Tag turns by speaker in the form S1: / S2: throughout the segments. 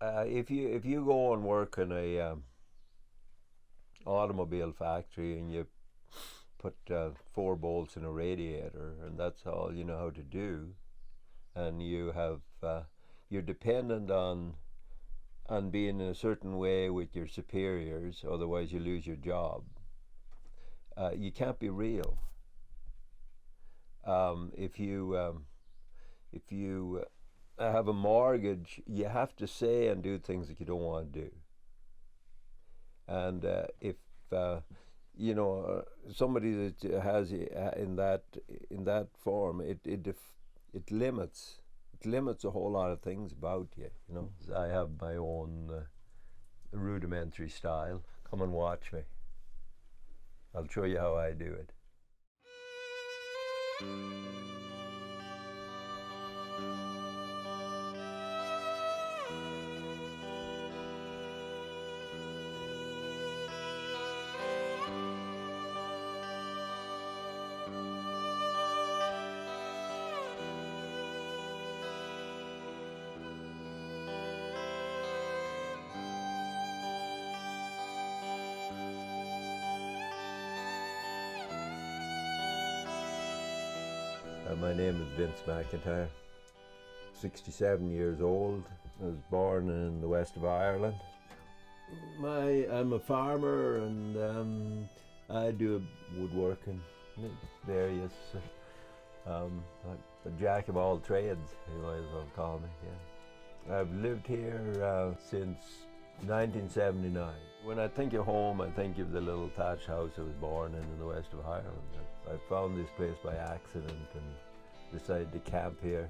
S1: If you go and work in a automobile factory and you put four bolts in a radiator and that's all you know how to do, and you're dependent on being in a certain way with your superiors, otherwise you lose your job. You can't be real. If you have a mortgage, you have to say and do things that you don't want to do. And if somebody that has in that form, it limits a whole lot of things about you. I have my own rudimentary style. Come and watch me. I'll show you how I do it. My name is Vince McIntyre, 67 years old. I was born in the west of Ireland. I'm a farmer and I do woodworking, various, a jack of all trades, you might as well call me, yeah. I've lived here since 1979. When I think of home, I think of the little thatched house I was born in the west of Ireland. I found this place by accident and decided to camp here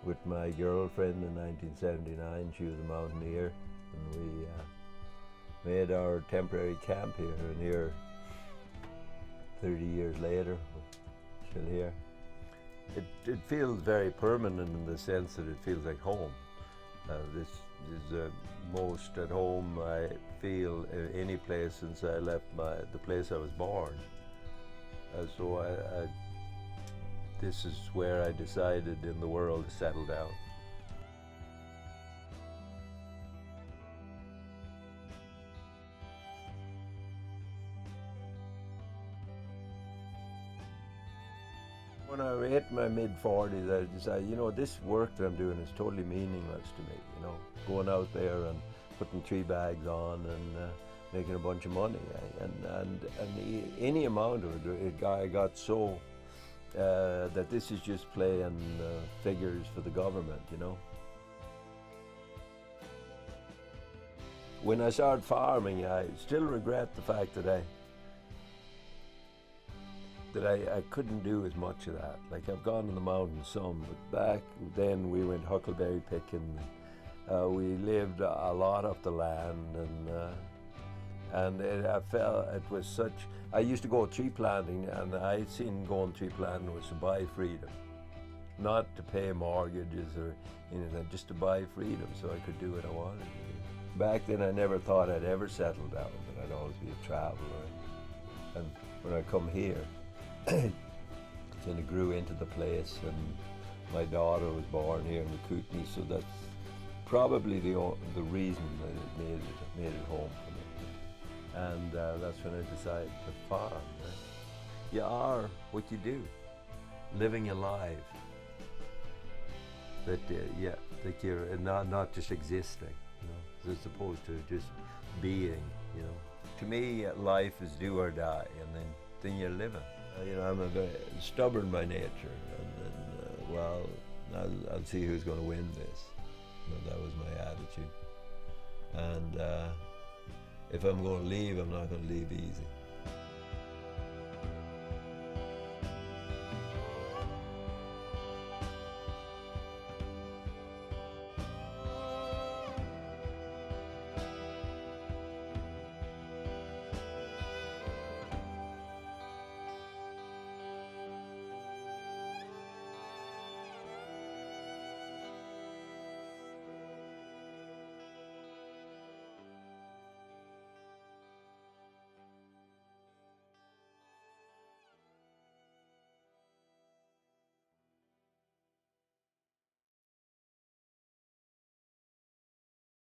S1: with my girlfriend in 1979. She was a mountaineer, and we made our temporary camp here, and here 30 years later, we're still here. It feels very permanent in the sense that it feels like home. This is the most at home I feel any place since I left the place I was born. So this is where I decided in the world to settle down. When I hit my mid-40s, I decided, this work that I'm doing is totally meaningless to me, going out there and putting 3 bags on and making a bunch of money. And any amount of it, I got so that this is just playing figures for the government, When I started farming, I still regret the fact that I couldn't do as much of that. Like, I've gone to the mountains some, but back then we went huckleberry picking. We lived a lot off the land, and it was such. I used to go tree planting, and I seen going tree planting was to buy freedom, not to pay mortgages or anything, just to buy freedom so I could do what I wanted to do. Back then I never thought I'd ever settle down, that I'd always be a traveler. And when I come here, it kind of grew into the place, and my daughter was born here in the Kootenai, so that's probably the reason that it made it home for me. And that's when I decided to farm. Right? You are what you do, living a life. That you're not just existing, as opposed to just being. To me, life is do or die, and then you're living. I'm a very stubborn by nature, and I'll see who's going to win this. That was my attitude. And if I'm going to leave, I'm not going to leave easy.